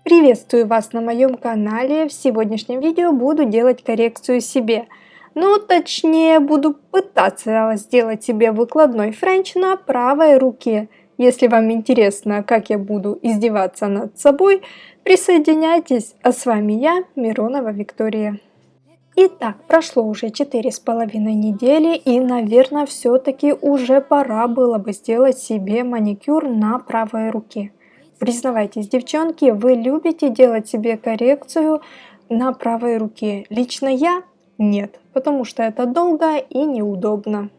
Приветствую вас на моем канале. В сегодняшнем видео буду делать коррекцию себе. Точнее буду пытаться сделать себе выкладной френч на правой руке. Если вам интересно, как я буду издеваться над собой, присоединяйтесь. А с вами я, Миронова Виктория. Итак, прошло уже 4,5 недели и, наверное, все-таки уже пора было бы сделать себе маникюр на правой руке. Признавайтесь, девчонки, вы любите делать себе коррекцию на правой руке. Лично я нет, потому что это долго и неудобно.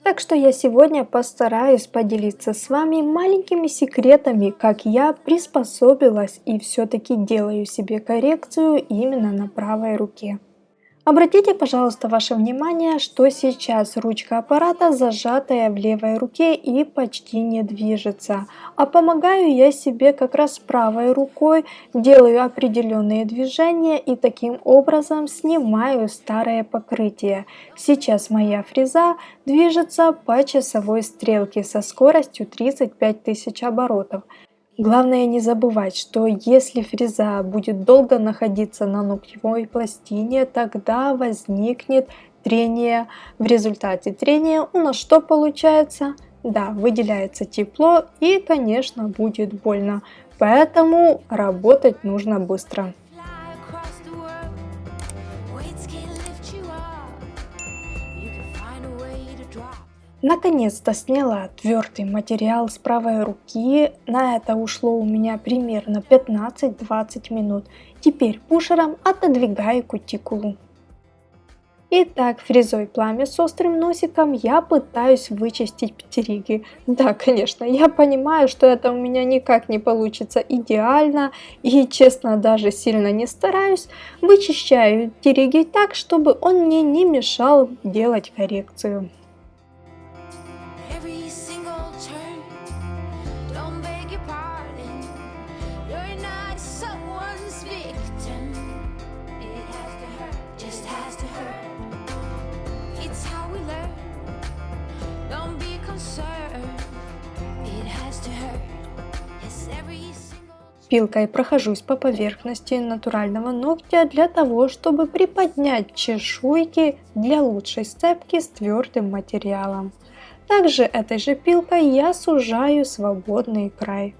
Так что я сегодня постараюсь поделиться с вами маленькими секретами, как я приспособилась и все-таки делаю себе коррекцию именно на правой руке. Обратите, пожалуйста, ваше внимание, что сейчас ручка аппарата зажатая в левой руке и почти не движется. А помогаю я себе как раз правой рукой, делаю определенные движения и таким образом снимаю старое покрытие. Сейчас моя фреза движется по часовой стрелке со скоростью 35 тысяч оборотов. Главное не забывать, что если фреза будет долго находиться на ногтевой пластине, тогда возникнет трение. В результате трения у нас что получается? Да, выделяется тепло и, конечно, будет больно. Поэтому работать нужно быстро. Наконец-то сняла твердый материал с правой руки. На это ушло у меня примерно 15-20 минут. Теперь пушером отодвигаю кутикулу. Итак, фрезой пламя с острым носиком я пытаюсь вычистить птериги. Да, конечно, я понимаю, что это у меня никак не получится идеально и, честно, даже сильно не стараюсь. Вычищаю птериги так, чтобы он мне не мешал делать коррекцию. Пилкой прохожусь по поверхности натурального ногтя для того, чтобы приподнять чешуйки для лучшей сцепки с твердым материалом. Также этой же пилкой я сужаю свободный край.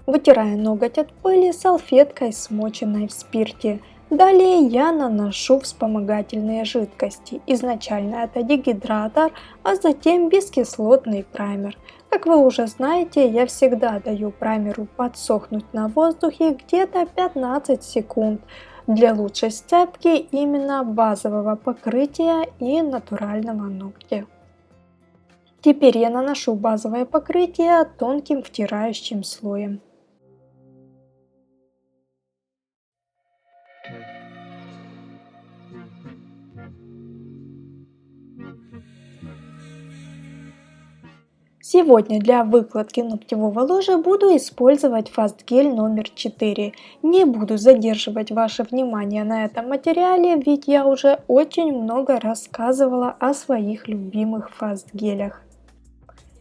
Вытираю ноготь от пыли салфеткой, смоченной в спирте. Далее я наношу вспомогательные жидкости. Изначально это дегидратор, а затем бескислотный праймер. Как вы уже знаете, я всегда даю праймеру подсохнуть на воздухе где-то 15 секунд для лучшей сцепки именно базового покрытия и натурального ногтя. Теперь я наношу базовое покрытие тонким втирающим слоем. Сегодня для выкладки ногтевого ложа буду использовать фастгель номер 4. Не буду задерживать ваше внимание на этом материале, ведь я уже очень много рассказывала о своих любимых фастгелях.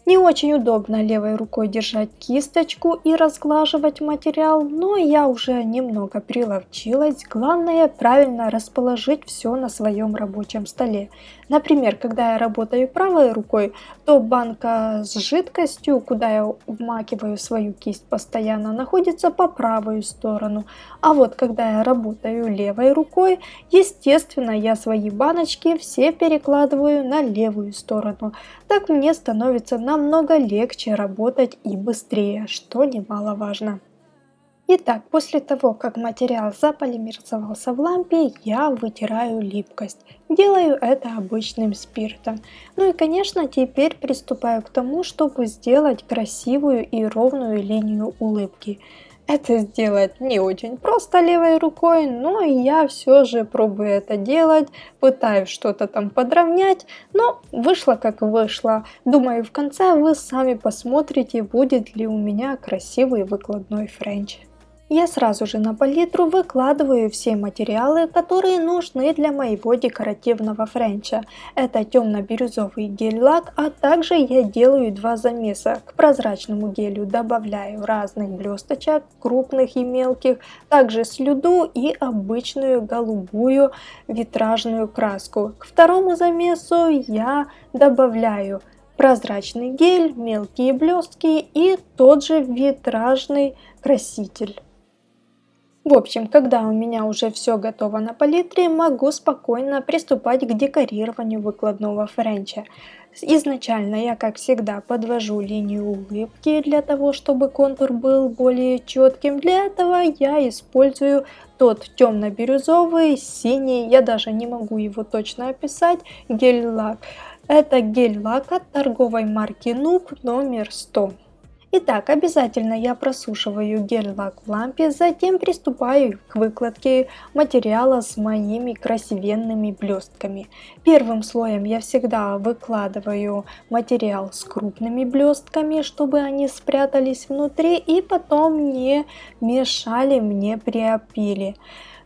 Не очень удобно левой рукой держать кисточку и разглаживать материал, но я уже немного приловчилась. Главное правильно расположить все на своем рабочем столе. Например, когда я работаю правой рукой, то банка с жидкостью, куда я вмакиваю свою кисть постоянно, находится по правую сторону. А вот когда я работаю левой рукой, естественно, я свои баночки все перекладываю на левую сторону. Так мне становится намного легче работать и быстрее, что немаловажно. Итак, после того, как материал заполимеризовался в лампе, я вытираю липкость. Делаю это обычным спиртом. Ну и, конечно, теперь приступаю к тому, чтобы сделать красивую и ровную линию улыбки. Это сделать не очень просто левой рукой, но я все же пробую это делать, пытаюсь что-то там подровнять, но вышло как вышло. Думаю, в конце вы сами посмотрите, будет ли у меня красивый выкладной френч. Я сразу же на палитру выкладываю все материалы, которые нужны для моего декоративного френча. Это темно-бирюзовый гель-лак, а также я делаю два замеса. К прозрачному гелю добавляю разных блесточек, крупных и мелких, также слюду и обычную голубую витражную краску. К второму замесу я добавляю прозрачный гель, мелкие блестки и тот же витражный краситель. В общем, когда у меня уже все готово на палитре, могу спокойно приступать к декорированию выкладного френча. Изначально я, как всегда, подвожу линию улыбки для того, чтобы контур был более четким. Для этого я использую тот темно-бирюзовый, синий, я даже не могу его точно описать, гель-лак. Это гель-лак от торговой марки Nub номер 100. Итак, обязательно я просушиваю гель-лак в лампе, затем приступаю к выкладке материала с моими красивенными блестками. Первым слоем я всегда выкладываю материал с крупными блестками, чтобы они спрятались внутри и потом не мешали мне при опиле.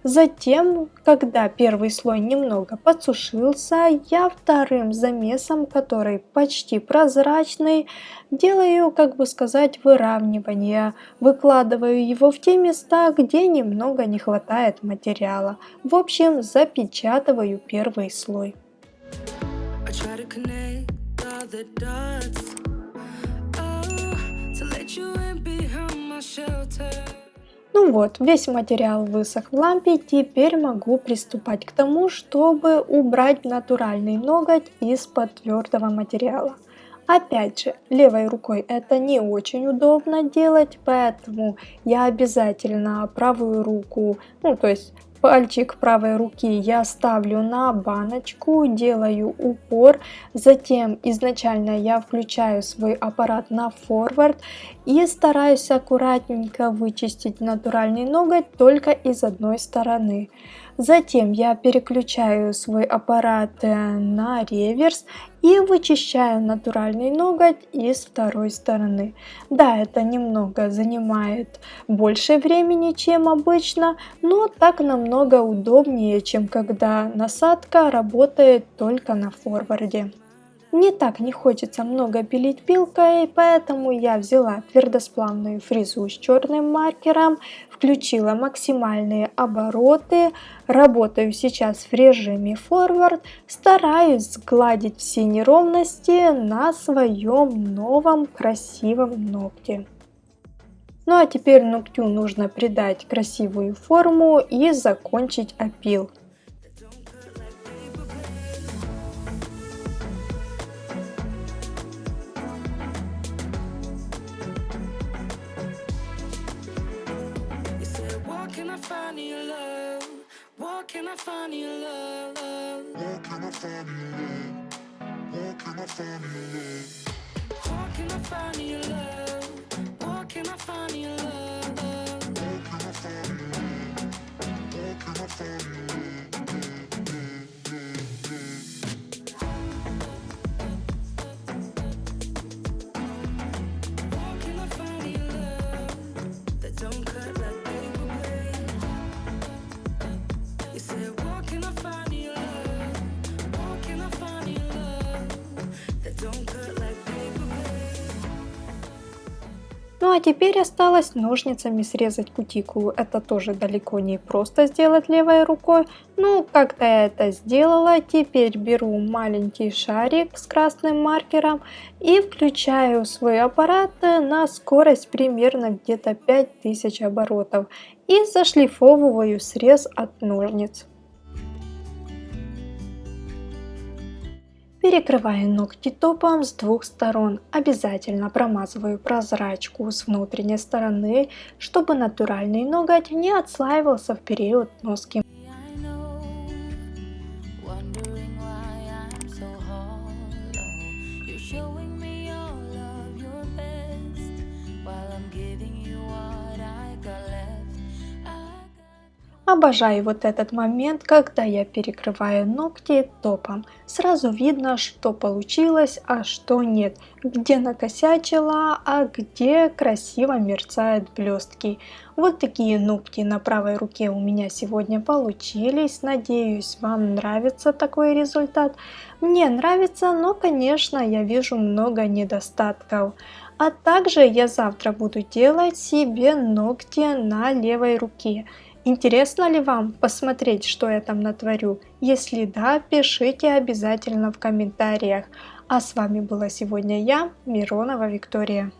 Затем, когда первый слой немного подсушился, я вторым замесом, который почти прозрачный, делаю, как бы сказать, выравнивание. Выкладываю его в те места, где немного не хватает материала. В общем, запечатываю первый слой. Ну вот, весь материал высох в лампе, теперь могу приступать к тому, чтобы убрать натуральный ноготь из-под твердого материала. Опять же, левой рукой это не очень удобно делать, поэтому я обязательно правую руку, то есть пальчик правой руки я ставлю на баночку, делаю упор, затем изначально я включаю свой аппарат на форвард и стараюсь аккуратненько вычистить натуральный ноготь только из одной стороны. Затем я переключаю свой аппарат на реверс и вычищаю натуральный ноготь из второй стороны. Да, это немного занимает больше времени, чем обычно, но так намного удобнее, чем когда насадка работает только на форварде. Мне так не хочется много пилить пилкой, поэтому я взяла твердосплавную фрезу с черным маркером, включила максимальные обороты, работаю сейчас в режиме форвард, стараюсь сгладить все неровности на своем новом красивом ногте. Ну а теперь ногтю нужно придать красивую форму и закончить опил. Ну а теперь осталось ножницами срезать кутикулу. Это тоже далеко не просто сделать левой рукой. Ну, как-то я это сделала. Теперь беру маленький шарик с красным маркером и включаю свой аппарат на скорость примерно где-то 5000 оборотов. И зашлифовываю срез от ножниц. Перекрываю ногти топом с двух сторон. Обязательно промазываю прозрачку с внутренней стороны, чтобы натуральный ноготь не отслаивался в период носки. Обожаю вот этот момент, когда я перекрываю ногти топом. Сразу видно, что получилось, а что нет. Где накосячила, а где красиво мерцают блестки. Вот такие ногти на правой руке у меня сегодня получились. Надеюсь, вам нравится такой результат. Мне нравится, но, конечно, я вижу много недостатков. А также я завтра буду делать себе ногти на левой руке. Интересно ли вам посмотреть, что я там натворю? Если да, пишите обязательно в комментариях. А с вами была сегодня я, Миронова Виктория.